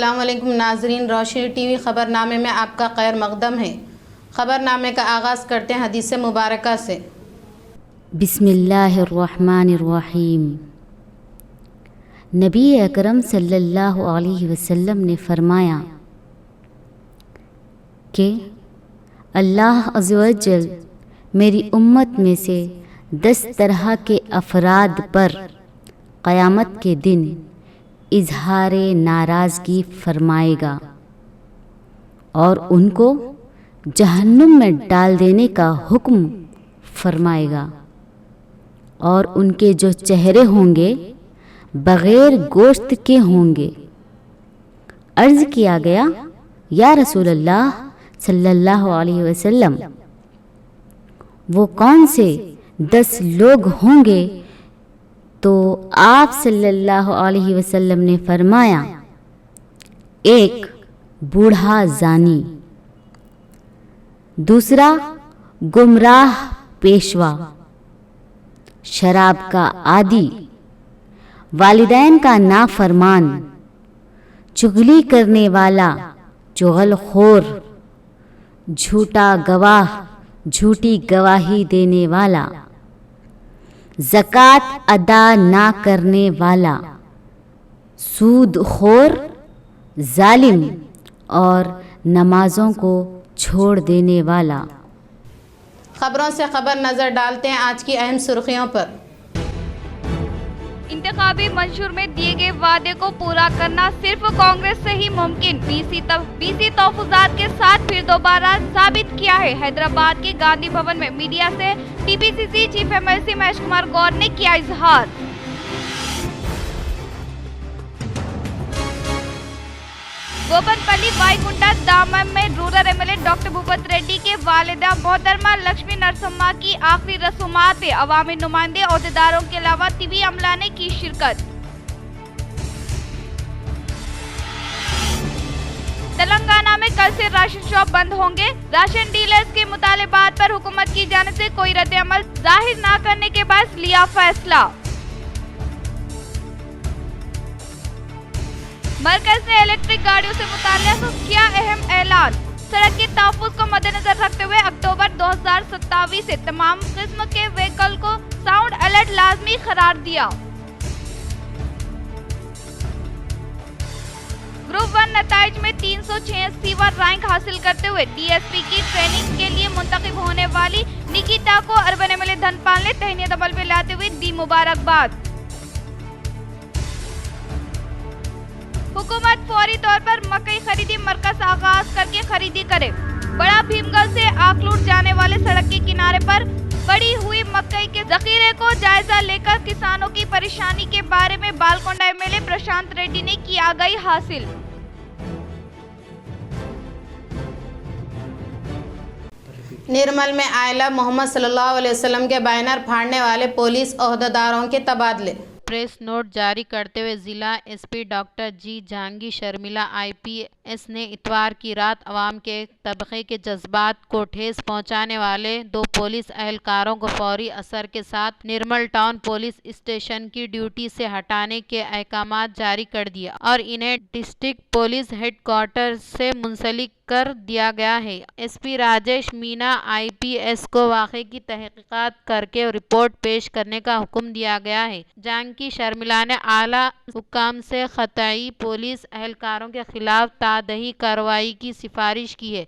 السلام علیکم ناظرین، روشنی ٹی وی خبرنامے میں آپ کا خیر مقدم ہے۔ خبرنامے کا آغاز کرتے ہیں حدیث مبارکہ سے۔ بسم اللہ الرحمن الرحیم۔ نبی اکرم صلی اللہ علیہ وسلم نے فرمایا کہ اللہ عز و جل میری امت میں سے 10 طرح کے افراد پر قیامت کے دن اظہار ناراضگی فرمائے گا اور ان کو جہنم میں ڈال دینے کا حکم فرمائے گا، اور ان کے جو چہرے ہوں گے بغیر گوشت کے ہوں گے۔ عرض کیا گیا، یا رسول اللہ صلی اللہ علیہ وسلم، وہ کون سے 10 لوگ ہوں گے؟ تو آپ صلی اللہ علیہ وسلم نے فرمایا، 1 بوڑھا زانی، 2 گمراہ پیشوا، شراب کا عادی، والدین کا نافرمان، چغلی کرنے والا، چغل خور، جھوٹا گواہ، جھوٹی گواہی دینے والا، زکوٰۃ ادا نہ کرنے والا، سود خور، ظالم اور نمازوں کو چھوڑ دینے والا۔ خبروں سے خبر نظر ڈالتے ہیں آج کی اہم سرخیوں پر۔ انتخابی منشور میں دیے گئے وعدے کو پورا کرنا صرف کانگریس سے ہی ممکن، بی سی تحفظات کے ساتھ پھر دوبارہ ثابت کیا ہے۔ حیدرآباد کے گاندھی بھون میں میڈیا سے T P C C chief MLC Mahesh Kumar Goud نے کیا اظہار۔ گوپن پلی وائی کنڈا دامم میں rural MLA doctor Bhupat ready کے والدہ محترمہ لکشمی نرسمہ کی آخری رسومات میں عوامی نمائندے، عہدیداروں کے علاوہ طبی عملہ نے کی شرکت۔ تلنگانہ میں کل سے راشن شاپ بند ہوں گے، راشن ڈیلرز کے مطالبات پر حکومت کی جانب سے کوئی رد عمل ظاہر نہ کرنے کے باعث لیا فیصلہ۔ مرکز نے الیکٹرک گاڑیوں سے متعلق کیا اہم اعلان، سڑک کے تحفظ کو مد نظر رکھتے ہوئے اکتوبر 2027 سے تمام قسم کے وہیکل کو ساؤنڈ الرٹ لازمی قرار دیا۔ گروپ 1 نتائج میں 386واں رینک حاصل کرتے ہوئے DSP کی ٹریننگ کے لیے منتخب ہونے والی نکیتا کو اربن MLA دھن پال نے تہنیت عمل میں لاتے ہوئے دی مبارکباد۔ حکومت فوری طور پر مکئی خریدی مرکز آغاز کر کے خریدی کرے۔ بڑا بھیمگل سے آکلوٹ جانے والے سڑک کے کنارے پر پڑی ہوئی مکئی کے ذخیرے کو جائزہ لے کر کسانوں کی پریشانی کے بارے میں بالکنڈہ MLA پرشانت ریڈی نے کی آگاہی حاصل۔ نرمل میں آئلہ محمد صلی اللہ علیہ وسلم کے بینر پھاڑنے والے پولیس عہدیداروں کے تبادلے۔ پریس نوٹ جاری کرتے ہوئے ضلع SP ڈاکٹر جی جہانگیر شرمیلا IPS نے اتوار کی رات عوام کے ایک طبقے کے جذبات کو ٹھیس پہنچانے والے 2 پولیس اہلکاروں کو فوری اثر کے ساتھ نرمل ٹاؤن پولیس اسٹیشن کی ڈیوٹی سے ہٹانے کے احکامات جاری کر دیے اور انہیں ڈسٹرکٹ پولیس ہیڈ کوارٹر سے منسلک کر دیا گیا ہے۔ SP راجیش مینا IPS کو واقعے کی تحقیقات کر کے رپورٹ پیش کرنے کا حکم دیا گیا ہے۔ جہانگیر شرمیلا نے اعلیٰ حکام سے قطاعی پولیس اہلکاروں کے خلاف تادیبی کارروائی کی سفارش کی ہے۔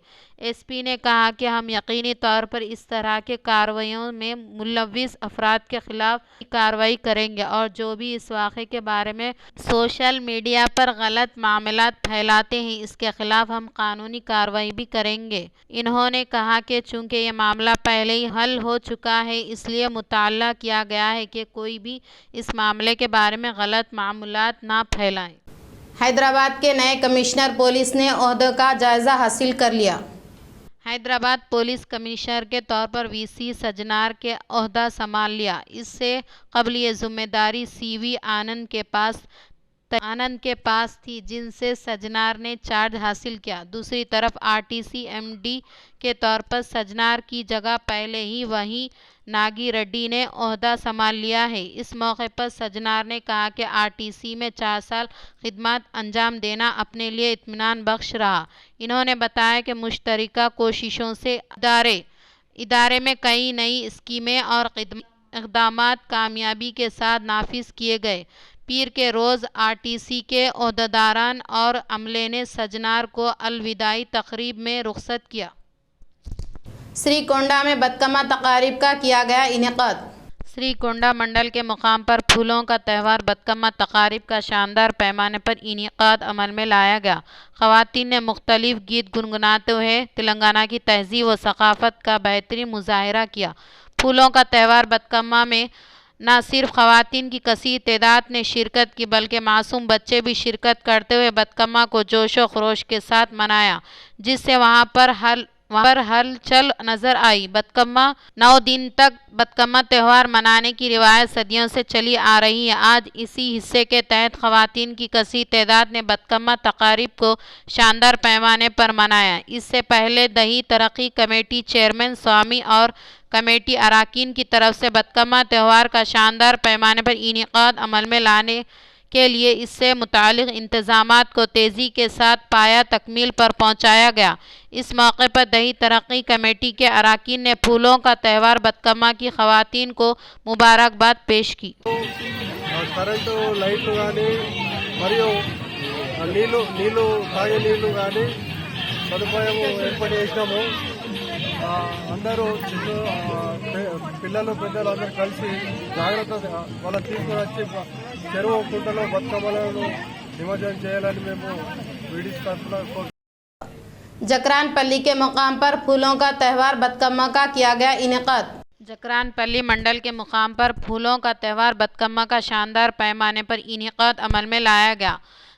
SP نے کہا کہ ہم یقینی طور پر اس طرح کے کارروائیوں میں ملوث افراد کے خلاف کارروائی کریں گے اور جو بھی اس واقعے کے بارے میں سوشل میڈیا پر غلط معلومات پھیلاتے ہیں اس کے خلاف ہم قانونی کارروائی بھی کریں گے۔ انہوں نے کہا کہ چونکہ یہ معاملہ پہلے ہی حل ہو چکا ہے اس لیے مطالبہ کیا گیا ہے کہ کوئی بھی اس معاملے کے بارے میں غلط معلومات نہ پھیلائے۔ حیدرآباد کے نئے کمشنر پولیس نے عہدے کا جائزہ حاصل کر لیا۔ حیدرآباد پولیس کمشنر کے طور پر VC سجنار کے عہدہ سنبھال لیا۔ اس سے قبل یہ ذمہ داری CV آنند کے پاس आनंद के पास थी, जिनसे सजनार ने चार्ज हासिल किया। दूसरी तरफ आरटीसी एमडी के तौर पर सजनार की जगह पहले ही वही नागी रेड्डी ने ओहदा संभाल लिया है। इस मौके पर सजनार ने कहा कि आरटीसी में 4 साल खिदमत अंजाम देना अपने लिए इत्मीनान बख्श रहा। इन्होंने बताया कि मुश्तरका कोशिशों से इदारे में कई नई स्कीमें और इक़दामात कामयाबी के साथ नाफिज किए गए। पीर के रोज़ आरटीसी के ओहदेदारान और अमले ने सजनार को अलविदाई तकरीब में रुखसत किया। श्रीकोंडा में बदकमा तकारीब का किया गया इनेकाद। श्रीकोंडा मंडल के मुकाम पर फूलों का त्यौहार बदकमा तकारीब का शानदार पैमाने पर इनेकाद अमल में लाया गया। ख़वातीन ने मुख्तलिफ गीत गुनगुनाते हुए तेलंगाना की तहज़ीब व सकाफ़त का बेहतरीन मुज़ाहिरा किया। फूलों का त्यौहार बदकमा में न सिर्फ ख़वातीन की कसीर तादाद ने शिरकत की, बल्कि मासूम बच्चे भी शिरकत करते हुए बदकमा को जोश व खरोश के साथ मनाया, जिससे वहाँ पर हलचल नज़र आई। बदकमा 9 दिन तक बदकमा त्यौहार मनाने की रिवायत सदियों से चली आ रही है। आज इसी हिस्से के तहत ख़वातीन की कसीर तादाद ने बदकमा तकारीब को शानदार पैमाने पर मनाया। इससे पहले दही तरक्की कमेटी चेयरमैन स्वामी और कमेटी अरकान की तरफ से बदकमा त्यौहार का शानदार पैमाने पर इनेकाद अमल में लाने के लिए इससे मुतालिक इंतज़ामात को तेज़ी के साथ पाया तकमील पर पहुंचाया गया। इस मौके पर दही तरक्की कमेटी के अरकान ने फूलों का त्यौहार बदकमा की ख़वातीन को मुबारकबाद पेश की। కరెంటు లైట్లు కానీ మరియు నీళ్ళు తాగే నీళ్ళు కానీ సదుపాయం ఏర్పాటు చేసినాము. అందరూ పిల్లలు పెద్దలు అందరూ కలిసి జాగ్రత్త వాళ్ళని తీసుకొని వచ్చి చెరువు కుంటలో బతుకమ్మలను నిమజ్జనం చేయాలని మేము వీడియోస్ తరఫున जकरानपल्ली के मुकाम पर फूलों का त्यौहार बदकमा का किया गया इनेकाद। जकरानपल्ली मंडल के मुकाम पर फूलों का त्यौहार बदकमा का शानदार पैमाने पर इनेकाद अमल में लाया गया।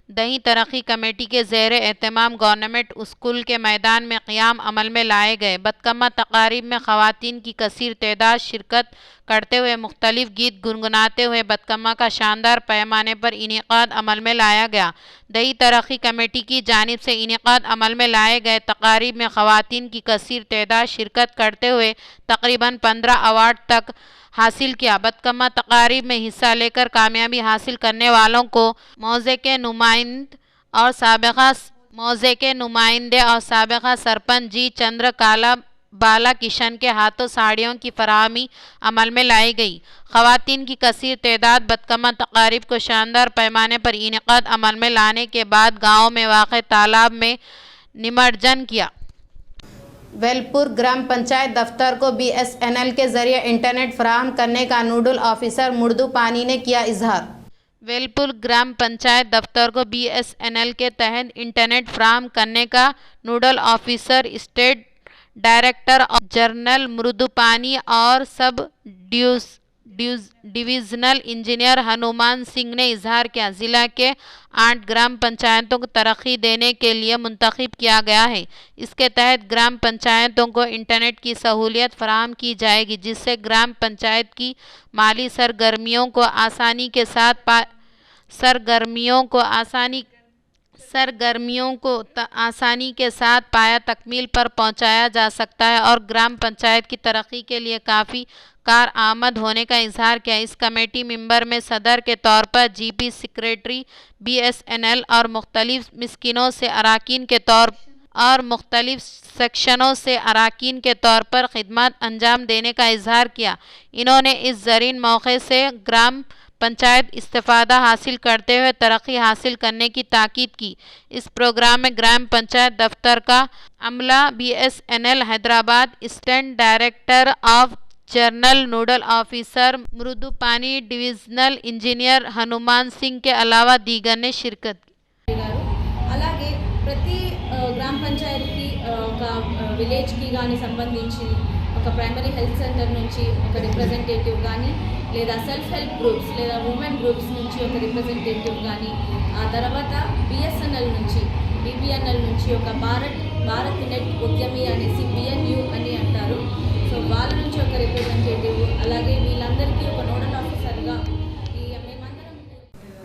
दही तरक्की कमेटी के ज़ेर एहतमाम गवर्नमेंट स्कूल के मैदान में क़याम अमल में लाए गए। बदकमा तकारीब में ख़वातीन की कसीर तादाद शिरकत करते हुए मुख्तलिफ गीत गुनगुनाते हुए बदकमा का शानदार पैमाने पर इनेकाद अमल में लाया गया। दही तरक्की कमेटी की जानिब से इनेकाद अमल में लाए गए तकारीब में ख़वातीन की कसीर तादाद शिरकत करते हुए तकरीबन 15 अवार्ड तक हासिल किया। बदकमा तकारीब में हिस्सा लेकर कामयाबी हासिल करने वालों को मौज़े के नुमाइंदे और साबिक़ा सरपंच जी चंद्रकाला बाला किशन के हाथों साड़ियों की फराहमी अमल में लाई गई। ख़वातीन की कसीर तादाद बदकमा तकारीब को शानदार पैमाने पर इनेकाद अमल में लाने के बाद गाँव में वाक़ तालाब में निमज्जन किया। वेलपुर ग्राम पंचायत दफ्तर को BSNL के जरिए इंटरनेट फराहम करने का नोडल ऑफिसर मुर्दू पानी ने किया इजहार। वेलपुर ग्राम पंचायत दफ्तर को BSNL के तहत इंटरनेट फराहम करने का nodal officer state director general मुर्दू पानी और sub divisional engineer Hanuman Singh ने इजहार किया। ज़िला के 8 ग्राम पंचायतों को तरक्की देने के लिए मुंतखब किया गया है। इसके तहत ग्राम पंचायतों को इंटरनेट की सहूलियत फराहम की जाएगी, जिससे ग्राम पंचायत की माली सरगर्मियों को आसानी के साथ पाया तकमील पर पहुंचाया जा सकता है और ग्राम पंचायत की तरक्की के लिए काफ़ी कारआमद होने का इजहार किया। इस कमेटी मेंबर में सदर के तौर पर GP सेक्रेटरी BSNL और मुख्तलिफ मिस्किनों से अरकान के तौर और मुख्तलिफ सेक्शनों से अरकान के तौर पर खिदमत अंजाम देने का इजहार किया। इन्होंने इस ज़रीन मौके से ग्राम पंचायत इस्तिफ़ादा हासिल करते हुए तरक्की हासिल करने की ताकीद की। इस प्रोग्राम में ग्राम पंचायत दफ्तर का अमला BSNL Hyderabad assistant director of general nodal officer मृदु पानी डिविजनल इंजीनियर हनुमान सिंह के अलावा दीगर ने शिरकत की। అలాగే ప్రతి గ్రామ పంచాయతీకి ఒక విలేజ్కి కానీ సంబంధించి ఒక ప్రైమరీ హెల్త్ సెంటర్ నుంచి ఒక రిప్రజెంటేటివ్ కానీ లేదా సెల్ఫ్ హెల్ప్ గ్రూప్స్ లేదా ఉమెన్ గ్రూప్స్ నుంచి ఒక రిప్రజెంటేటివ్ కానీ ఆ తర్వాత BSNL నుంచి BBNL నుంచి ఒక భారత్ నెట్ ఉద్యమి అనేసి BNU అని అంటారు. సో వాళ్ళ నుంచి ఒక రిప్రజెంటేటివ్ అలాగే వీళ్ళందరికీ ఒక నోడల్ ఆఫీసర్గా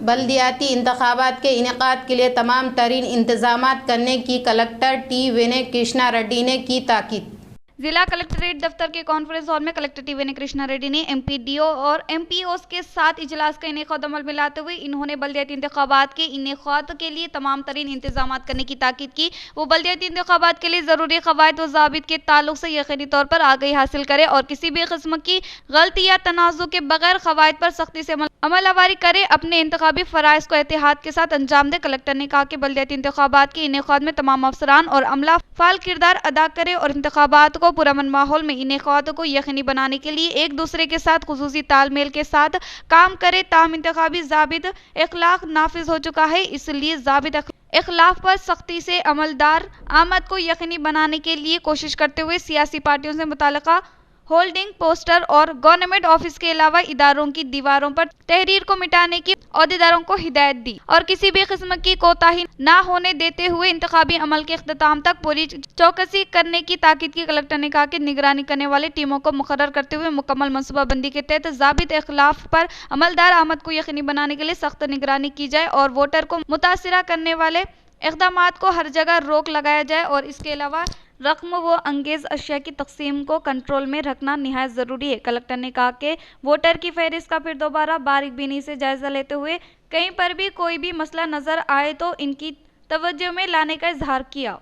बल्दियाती इंतखाबात के इनेकाद के लिए तमाम तरीन इंतजामात करने की कलेक्टर टी विनय कृष्णा रेड्डी ने की ताकीद। जिला कलेक्ट्रेट दफ्तर के कॉन्फ्रेंस हॉल में कलेक्टर टी विनय कृष्णा रेड्डी ने एमपीडीओ और एमपीओस के साथ इजलास का इनेकाद अमल में लाते हुए इन्होंने बल्दियाती इंतखाबात के इनेकाद के लिए तमाम तरीन इंतजाम करने की ताकीद की। वो बल्दियाती इंतखाबात के लिए ज़रूरी क़वायद व ज़ाबित के ताल्लुक से यकीनी तौर पर आगाही हासिल करे और किसी भी किस्म की गलती या तनाज़ु के बगैर क़वायद पर सख्ती से अमलवारी करे, अपने इंतखाबी फ़राइज़ को एहतियात के साथ अंजाम दे। कलेक्टर ने कहा कि बल्दियाती इंतखाबात के इनेकाद में तमाम अफसरान और अमला फ़ाल किरदार अदा करे और इंतखाबात को पुरअमन माहौल में इनेकाद को यकीनी बनाने के लिए एक दूसरे के साथ खुसूसी तालमेल के साथ काम करे। ताहम इंतखाबी ज़ाबित इखलाक नाफिज हो चुका है, इसलिए ज़ाबित इखलाफ पर सख्ती से अमलदार आमद को यकीनी बनाने के लिए कोशिश करते हुए सियासी पार्टियों से मुताल्लिका होल्डिंग पोस्टर और गवर्नमेंट ऑफिस के अलावा इदारों की दीवारों पर तहरीर को मिटाने की अहदेदारों को हिदायत दी और किसी भी किस्म की कोताही न होने देते हुए इंतखाबी अमल के इख्तिताम तक पूरी चौकसी करने की ताकीद की। कलेक्टर ने कहा कि निगरानी करने वाले टीमों को मुकर्रर करते हुए मुकम्मल मनसूबाबंदी के तहत ज़ाबित इखलाफ पर अमलदार आमद को यकीनी बनाने के लिए सख्त निगरानी की जाए और वोटर को मुतासिरा करने वाले इक़दामात को हर जगह रोक लगाया जाए और इसके अलावा रकम व अंगेज अशिया की तकसीम को कंट्रोल में रखना निहायत ज़रूरी है। कलेक्टर ने कहा कि वोटर की फहरिस्त का फिर दोबारा बारीक बीनी से जायज़ा लेते हुए कहीं पर भी कोई भी मसला नज़र आए तो इनकी तवज्जो में लाने का इजहार किया।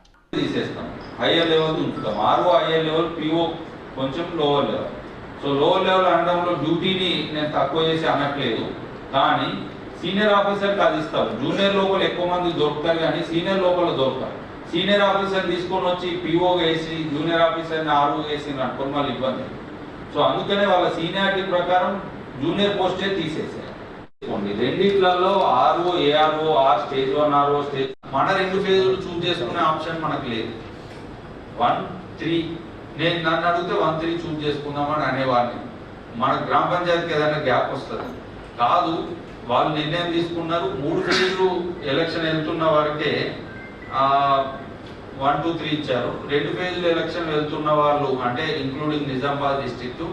హైయర్ లెవెల్ ఉంచుతాం ఆర్ఓ హైయర్ లెవెల్ పిఓ కొంచెం lower level so lower level అనడంలో డ్యూటీని నేను తక్కువ చేసి అనట్లేదు కానీ సీనియర్ ఆఫీసర్కి అది ఇస్తాం జూనియర్ లోపల ఎక్కువ మంది దొరుకుతారు కానీ సీనియర్ లోపల దొరకరు సీనియర్ ఆఫీసర్ తీసుకొని వచ్చి పిఓ వేసి జూనియర్ ఆఫీసర్ని ఆర్ఓ వేసి అనుకోని వాళ్ళు ఇబ్బంది సో అందుకనే వాళ్ళ సీనియారిటీ ప్రకారం జూనియర్ పోస్టే తీసేసారు రెండిట్లలో RO ARO R stage 1 RO stage మన రెండు ఫేజులు చూస్ చేసుకునే ఆప్షన్ మనకు లేదు 1 3 నేను నన్ను అడిగితే 1 3 చూస్ చేసుకుందామని అనేవాడిని మన గ్రామ పంచాయతీకి ఏదైనా గ్యాప్ వస్తుంది కాదు వాళ్ళు నిర్ణయం తీసుకున్నారు 3 ఫేజులు ఎలక్షన్ వెళ్తున్న వరకే 1 2 3 ఇచ్చారు 2 ఫేజులు ఎలక్షన్ వెళ్తున్న వాళ్ళు అంటే including Nizamabad district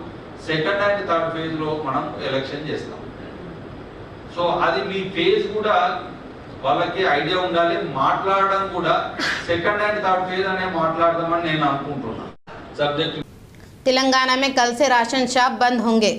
second and third phase లో మనం ఎలక్షన్ చేస్తాం సో అది మీ ఫేజ్ కూడా వాళ్ళకి ఐడియా ఉండాలి మాట్లాడడం కూడా సెకండ్ అండ్ థర్డ్ ఫేజ్ అనే మాట్లాడదామని నేను అనుకుంటున్నాను సబ్జెక్ట్ तेलंगाना में कल से राशन शॉप बंद होंगे।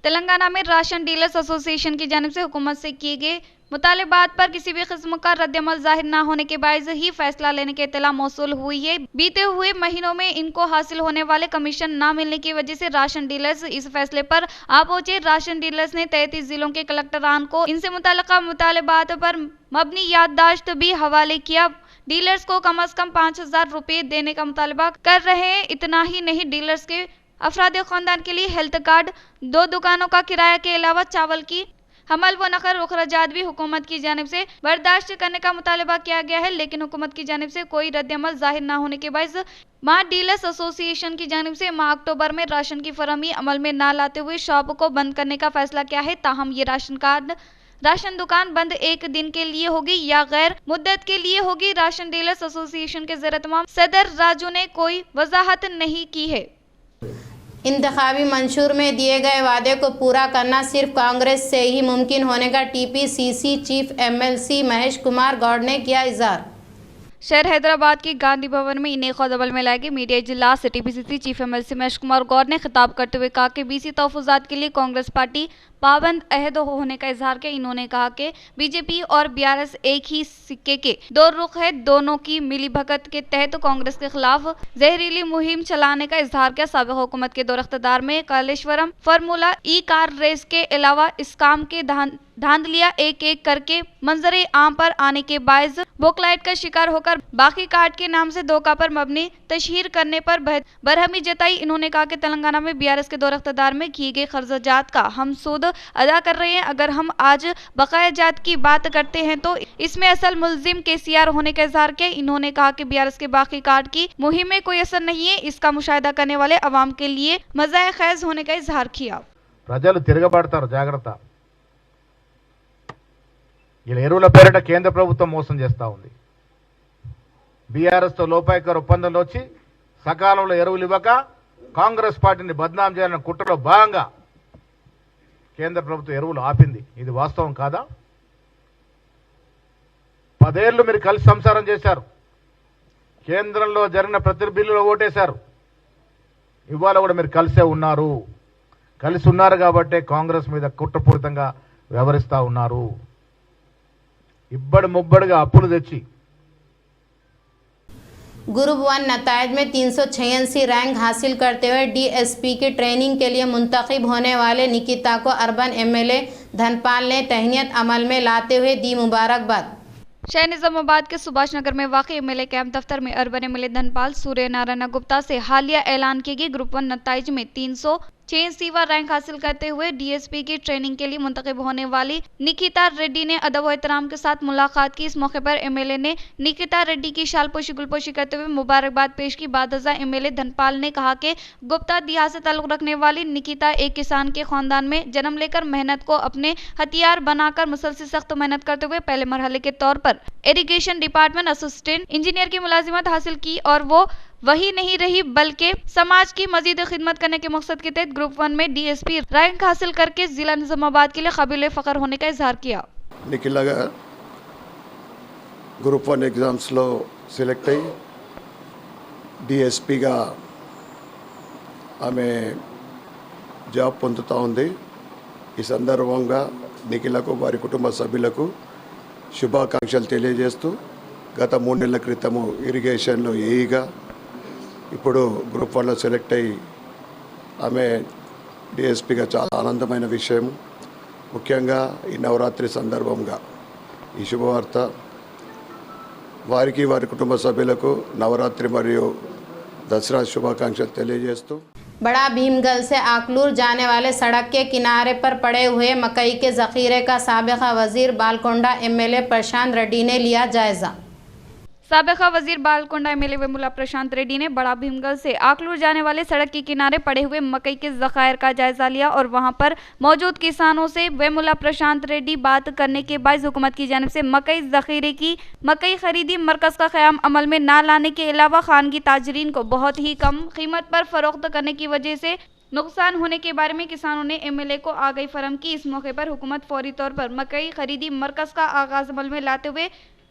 तेलंगाना में राशन डीलर्स एसोसिएशन की जानिब से हुकूमत से किए गए मुतालिबात पर किसी भी किस्म का रद्दअमल जाहिर न होने के बायस ही फैसला लेने की इत्तला मौसूल हुई है। बीते हुए महीनों में इनको हासिल होने वाले कमीशन न मिलने की वजह से राशन डीलर्स इस फैसले पर आ पहुंचे। राशन डीलर्स ने 33 जिलों के कलेक्टरान को इनसे मुताल्लिका मुतालिबात पर मबनी याददाश्त भी हवाले किया। डीलर्स को कम अज कम 5,000 रुपये देने का मुतालबा कर रहे हैं। इतना ही नहीं, डीलर्स के अफराद खानदान के लिए हेल्थ कार्ड, 2 दुकानों का किराया के अलावा चावल की हमल व नकल अखराजात भी हुकूमत की जानिब से बर्दाश्त करने का मुतालबा किया गया है, लेकिन हुकूमत की जानिब से कोई रद्दअमल जाहिर न होने के बायस मां डीलर्स एसोसिएशन की जानिब से माह अक्टूबर में राशन की फरहमी अमल में न लाते हुए शॉप को बंद करने का फैसला किया है। ताहम ये राशन दुकान बंद 1 दिन के लिए होगी या गैर मुद्दत के लिए होगी, राशन डीलर्स एसोसिएशन के ज़ेर-ए-तमाम सदर राजू ने कोई वजाहत नहीं की है। इंतखाबी मंशूर में दिए गए वादे को पूरा करना सिर्फ कांग्रेस से ही मुमकिन होने का TPCC chief MLC Mahesh Kumar Goud ने किया इज़हार। शहर हैदराबाद के गांधी भवन में इनेकाद अमल में लाए गए मीडिया इजलास से TPCC chief MLC Mahesh Kumar Goud ने खिताब करते हुए कहा कि बीसी तहफ़्फ़ुज़ात के लिए कांग्रेस पार्टी पाबंद अहद होने का इजहार किया। इन्होंने कहा कि बीजेपी और बीआरएस एक ही सिक्के के 2 रुख है, दोनों की मिली भगत के तहत कांग्रेस के खिलाफ जहरीली मुहिम चलाने का इजहार किया। साबिक़ हुकूमत के दौर इख्तिदार में कालेश्वरम फार्मूला ई कार रेस के अलावा इस काम के धांधलियां एक एक करके मंजरे आम पर आने के बायस बोकलाइट का शिकार होकर बाकी कार्ड के नाम से धोखा पर मबनी तशहीर करने पर बरहमी जताई। इन्होंने कहा कि तेलंगाना में बीआरएस के दौर इख्तिदार में किए गए खर्चाजात का हम सूद अदा कर रहे हैं। अगर हम आज बकाया जात की बात करते हैं तो इसमें असल मुल्जिम केसीआर होने का इजहार किया। इन्होंने कहा कि बीआरएस के बाकी कार्ड की मुहिम में कोई असर नहीं है, इसका मुशाहिदा करने वाले अवाम के लिए मज़ाए खैज होने का इजहार किया। ప్రజలు తిరగబడతారు, జాగ్రత్త. ఇలా ఎరువుల పేరిట కేంద్ర ప్రభుత్వం మోసం చేస్తూ ఉంది. బీఆర్ఎస్తో లోపాయకర ఒప్పందంలో వచ్చి సకాలంలో ఎరువులు ఇవ్వక కాంగ్రెస్ పార్టీని బద్నాం చేయాలన్న కుట్రలో భాగంగా కేంద్ర ప్రభుత్వం ఎరువులు ఆపింది. ఇది వాస్తవం కాదా? 10 ఏళ్ళు మీరు కలిసి సంసారం చేశారు. కేంద్రంలో జరిగిన ప్రతి బిల్లులో ఓటేశారు. ఇవాళ కూడా మీరు కలిసే ఉన్నారు. కలిసి ఉన్నారు కాబట్టే కాంగ్రెస్ మీద కుట్రపూరితంగా వ్యవహరిస్తూ ఉన్నారు. ఇబ్బడి ముబ్బడిగా అప్పులు తెచ్చి ग्रुप 1 नतायज में 386 रैंक हासिल करते हुए डीएसपी की ट्रेनिंग के लिए मुंतखब होने वाले निकिता को अर्बन एमएलए धनपाल ने तहनीत अमल में लाते हुए दी मुबारकबाद। शहर निजामाबाद के सुभाष नगर में वाक़ एमएलए कैंप दफ्तर में अर्बन एमएलए धनपाल सूर्य नारायण गुप्ता से हालिया ऐलान की गई ग्रुप 1 नताइज में 386वां रैंक हासिल करते हुए डीएसपी की ट्रेनिंग के लिए मुंतखब होने वाली निकिता रेड्डी ने अदब व एहतराम के साथ मुलाकात की। इस मौके पर एमएलए ने निकिता रेड्डी की शालपोशी गुलपोशी करते हुए मुबारकबाद पेश की। बादजा एमएलए धनपाल ने कहा कि गुप्ता दिहा से ताल्लुक रखने वाली निकिता एक किसान के खानदान में जन्म लेकर मेहनत को अपने हथियार बनाकर मुसलसल सख्त मेहनत करते हुए पहले मरहले के तौर पर इरिगेशन डिपार्टमेंट असिस्टेंट इंजीनियर की मुलाजिमत हासिल की और वो वही नहीं रही बल्कि समाज की मजीद खिदमत करने के मकसद के तहत ग्रुप 1 में डीएसपी रैंक हासिल करके जिला निजामाबाद के लिए काबिल फख्र होने का इजहार किया। निखिल ग्रुप 1 एग्जाम्स సెలెక్ట్ అయ్యి డిఎస్పీగా ఆమె జాబ్ పొందుతూ ఉంది. ఈ సందర్భంగా నిఖిలకు వారి కుటుంబ సభ్యులకు శుభాకాంక్షలు తెలియజేస్తూ గత 3 నెలల క్రితము ఇరిగేషన్లో ఏఈగా ఇప్పుడు గ్రూప్ 1లో సెలెక్ట్ అయ్యి ఆమె డిఎస్పీగా చాలా ఆనందమైన విషయం. ముఖ్యంగా ఈ నవరాత్రి సందర్భంగా ఈ శుభవార్త వారికి వారి కుటుంబ సభ్యులకు నవరాత్రి మరియు దసరా శుభాకాంక్షలు తెలియజేస్తూ बड़ा भीमगल से आकलूर जाने वाले सड़क के किनारे पर पड़े हुए मकई के जखीरे का साबिका वजीर बालकोंडा एमएलए प्रशांत रेड्डी ने लिया जायजा। साबिका वजीर बालकोंडा एमएलए वेमुला प्रशांत रेड्डी ने बड़ा भीमगल से आकलूर जाने वाले सड़क के किनारे पड़े हुए मकई के जखायर का जायजा लिया और वहां पर मौजूद किसानों से वेमुला प्रशांत रेड्डी बात करने के बाद हुकूमत की जानिब से मकई जखीरे की मकई खरीदी मरकज का क़याम अमल में ना लाने के अलावा खानगी ताजरीन को बहुत ही कम कीमत पर फरोख्त करने की वजह से नुकसान होने के बारे में किसानों ने एमएलए को आगाही फराहम की। इस मौके पर हुकूमत फौरी तौर पर मकई खरीदी मरकज का आगाज अमल में लाते हुए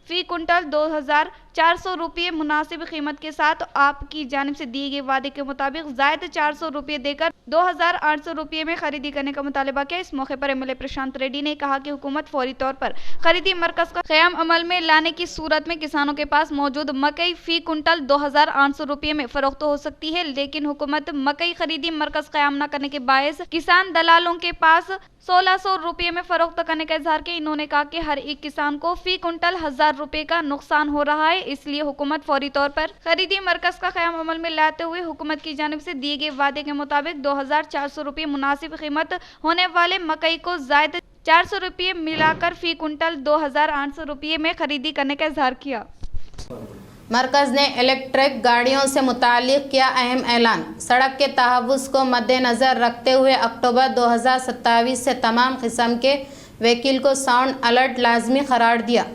फी कुंटल 2400 रुपये मुनासिब कीमत के साथ आपकी जानिब से दिए गए वादे के मुताबिक जायद 400 रुपये देकर 2800 रुपये में खरीदी करने का मुतालबा किया। इस मौके पर एमएलए प्रशांत रेड्डी ने कहा कि हुकूमत फौरी तौर पर खरीदी मरकज का क़याम अमल में लाने की सूरत में किसानों के पास मौजूद मकई फी कुंटल 2800 रुपये में फरोख्त हो सकती है, लेकिन हुकूमत मकई खरीदी मरकज क़याम न करने के बायस किसान दलालों के पास 1600 रुपये में फरोख्त करने का इजहार किया। इन्होंने कहा कि हर एक किसान को फी कुंटल 1000 रुपये का नुकसान हो रहा है, इसलिए हुकूमत फौरी तौर पर खरीदी मरकज का क़याम अमल में लाते हुए हुकूमत की जानिब से दिए गए वादे के मुताबिक 2400 रुपये मुनासिब कीमत होने वाले मकई को जायद 400 रुपये मिलाकर फी कुंटल 2800 रुपये में खरीदी करने का इजहार किया। मरकज़ ने इलेक्ट्रिक गाड़ियों से मुतालिक किया अहम ऐलान। सड़क के तहव्वुज़ को मद्देनज़र रखते हुए अक्टूबर 2027 से तमाम किस्म के व्हीकल को साउंड अलर्ट लाजमी करार दिया।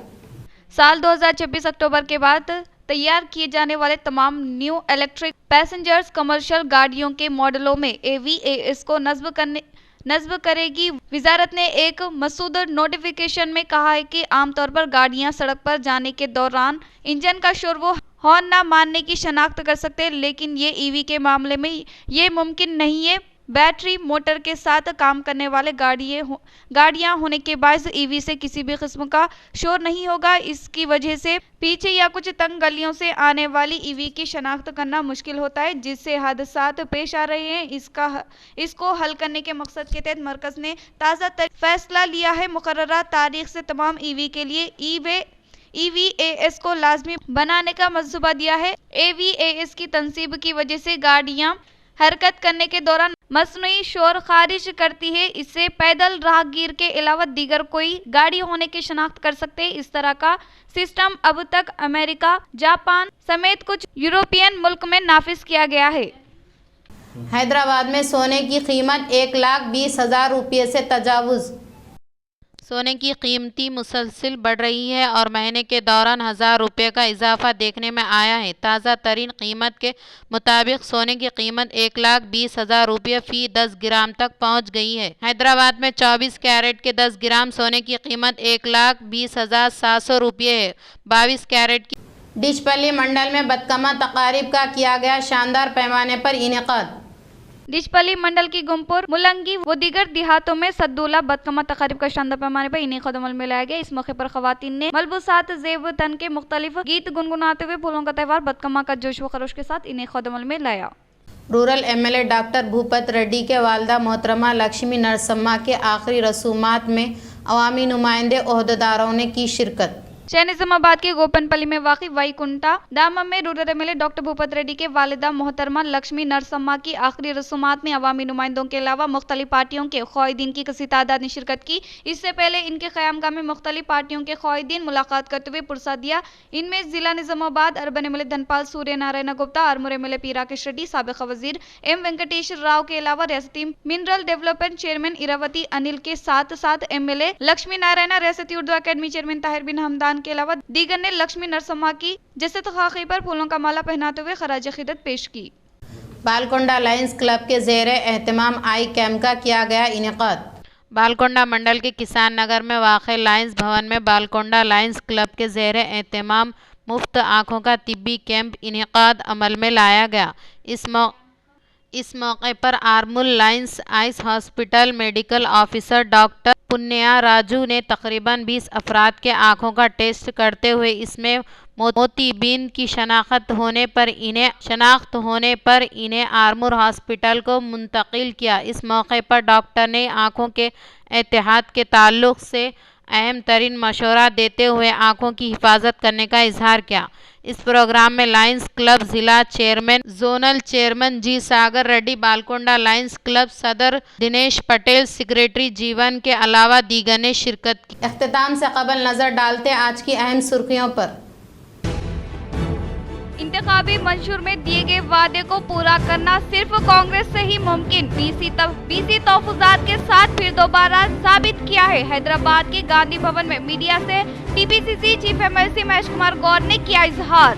साल 2026 अक्टूबर के बाद तैयार किए जाने वाले तमाम न्यू इलेक्ट्रिक पैसेंजर्स कमर्शियल गाड़ियों के मॉडलों में AVAS को नस्ब करेगी। वजारत ने एक मसूदा नोटिफिकेशन में कहा है कि आमतौर पर गाड़ियां सड़क पर जाने के दौरान इंजन का शोर वो हॉर्न न मानने की शनाख्त कर सकते हैं, लेकिन ये EV के मामले में ये मुमकिन नहीं है। बैटरी मोटर के साथ काम करने वाले गाड़ियां होने के बायस EV से किसी भी किस्म का शोर नहीं होगा। इसकी वजह से पीछे या कुछ तंग गलियों से आने वाली EV की शनाख्त करना मुश्किल होता है, जिससे हादसात पेश आ रहे हैं। इसको हल करने के मकसद के तहत मरकज़ ने ताज़ा फैसला लिया है। मुकर्ररा तारीख से तमाम EV के लिए EVAS को लाजमी बनाने का मंसूबा दिया है। AVAS की तनसीब की वजह से गाड़ियां हरकत करने के दौरान मसनूई शोर खारिज करती है। इससे पैदल राहगीर के अलावा दीगर कोई गाड़ी होने की शनाख्त कर सकते हैं। इस तरह का सिस्टम अब तक अमेरिका, जापान समेत कुछ यूरोपियन मुल्क में नाफिज किया गया है। हैदराबाद में सोने की कीमत 1,20,000 रुपये से तजावुज़। सोने की कीमती मुसलसल बढ़ रही है और महीने के दौरान 1000 रुपये का इजाफा देखने में आया है। ताज़ा तरीन कीमत के मुताबिक सोने की कीमत 1,20,000 रुपये फी 10 ग्राम तक पहुंच गई है। हैदराबाद में 24 कैरेट के 10 ग्राम सोने की कीमत 1,20,700 रुपये है। 22 कैरेट की डिचपल्ली मंडल में बदकमा तकारीब का किया गया शानदार पैमाने पर इनेकाद। डिचपल्ली मंडल की गुमपुर, मुलंगी व दीगर देहातों में सद्दुल्ला बदकमा तकारीब का शानदार पैमाने पर इनेकाद अमल में लाया गया। इस मौके पर खवातीन ने मलबूसात ज़ेब तन के मुख्तलिफ गीत गुनगुनाते हुए फूलों का त्यौहार बदकमा का जोश व खरोश के साथ इनेकाद अमल में लाया। Rural MLA doctor Bhupathi Reddy के वालदा मोहतरमा लक्ष्मी नरसम्मा के आखिरी रसूमात में अवामी नुमाइंदे ओहदेदारों ने की शिरकत। शहर निजामाबाद के गोपनपल्ली में वाक़ी वईकुंठा दामम में rural MLA doctor Bhupathi Reddy के वालिदा मोहतरमा लक्ष्मी नरसम्मा की आखिरी रसूमात में अवामी नुमाइंदों के अलावा मुख्तलिफ पार्टियों के क़ायदीन की कसी तादाद ने शिरकत की। इससे पहले इनके क़यामगाह में मुख्तलिफ पार्टियों के क़ायदीन मुलाकात करते हुए पुरसा दिया। इनमें जिला Nizamabad urban MLA Dhanpal Surya Narayana Gupta, Armoor MLA P Rakesh Reddy, साबिक़ वज़ीर एम वेंकटेश्वर राव के अलावा रियासती mineral development chairman Iravati Anil के साथ साथ एमएलए लक्ष्मी नारायण, रियासती उर्दू अकेडमी चेयरमैन ताहिर बिन हमदान के अलावा दीगर ने लक्ष्मी नरसम्मा की जसद खाकी पर फूलों का माला पहनाते हुए खराज अक़ीदत पेश की। बालकोंडा लायंस क्लब के ज़ेरे एहतमाम आई कैम्प का किया गया इनेकाद। बालकोंडा मंडल के किसान नगर में वाक़े लायंस भवन में बालकोंडा लायंस क्लब के ज़ेरे एहतमाम मुफ्त आँखों का तिब्बी कैंप इनेकाद अमल में लाया गया। इस मौके पर Armoor lions eye hospital medical officer doctor Punya Raju ने तकरीबन 20 अफराद के आँखों का टेस्ट करते हुए इसमें मोतीबीन की शनाख्त होने पर इन्हें आरमूर हॉस्पिटल को मुंतकिल किया। इस मौके पर डॉक्टर ने आँखों के एहतियात के ताल्लुक़ से अहम तरीन मशवरा देते हुए आँखों की हिफाजत करने का इजहार किया। इस प्रोग्राम में लायंस क्लब ज़िला चेयरमैन जोनल चेयरमैन जी सागर रेड्डी, बालकोंडा लायंस क्लब सदर दिनेश पटेल, सेक्रेटरी जीवन के अलावा दीगर ने शिरकत की। इख्तिताम से कबल नज़र डालते आज की अहम सुर्खियों पर। इंतखाबी मंशूर में दिए गए वादे को पूरा करना सिर्फ कांग्रेस से ही मुमकिन, बीसी तहफ़्फ़ुज़ात के साथ फिर दोबारा साबित किया है। हैदराबाद के गांधी भवन में मीडिया से TPCC chief MLC Mahesh Kumar Goud ने किया इजहार।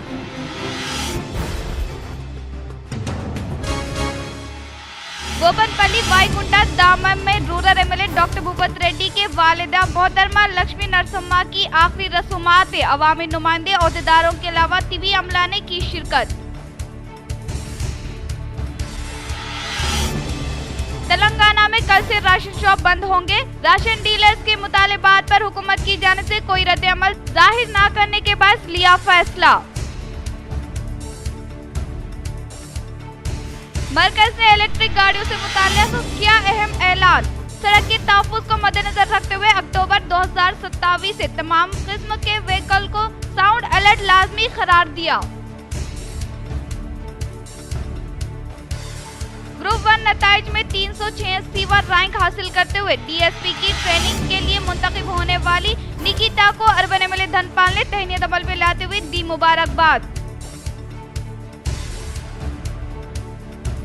गोपनपल्ली वईकुंठा दामम में rural MLA doctor Bhupathi Reddy के वालिदा मोहतरमा लक्ष्मी नरसम्मा की आखिरी रसूमात में अवामी नुमाइंदे ओहदेदारों के अलावा तिबी अमला ने की शिरकत। तेलंगाना में कल से राशन शॉप बंद होंगे। राशन डीलर्स के मुतालिबात पर हुकूमत की जानिब से कोई रद्द-ए-अमल जाहिर न करने के बाद लिया फैसला। मरकज ने इलेक्ट्रिक गाड़ियों से मुताल्लिक़ किया अहम ऐलान। सड़क के तहफ़्फ़ुज़ को मद्देनजर रखते हुए अक्टूबर 2027 से तमाम किस्म के व्हीकल को साउंड अलर्ट लाजमी करार दिया। ग्रुप 1 नताइज में 386वां रैंक हासिल करते हुए डीएसपी की ट्रेनिंग के लिए मुंतखब होने वाली निकिता को अर्बन एमएलए धनपाल ने तहनीत अमल में लाते हुए दी मुबारकबाद।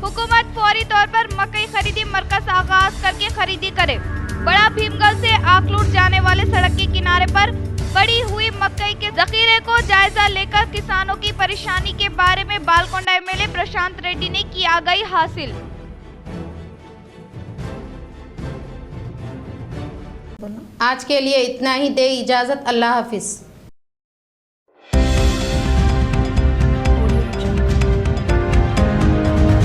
हुकूमत फौरी तौर पर मकई खरीदी मरकज आगाज करके खरीदी करे। बड़ा भीमगल से आकलूट जाने वाले सड़क के किनारे पर पड़ी हुई मकई के जखीरे को जायजा लेकर किसानों की परेशानी के बारे में बालकोंडा एमएलए प्रशांत रेड्डी ने की आगाही हासिल। आज के लिए इतना ही, दे इजाजत। अल्लाह हाफिज।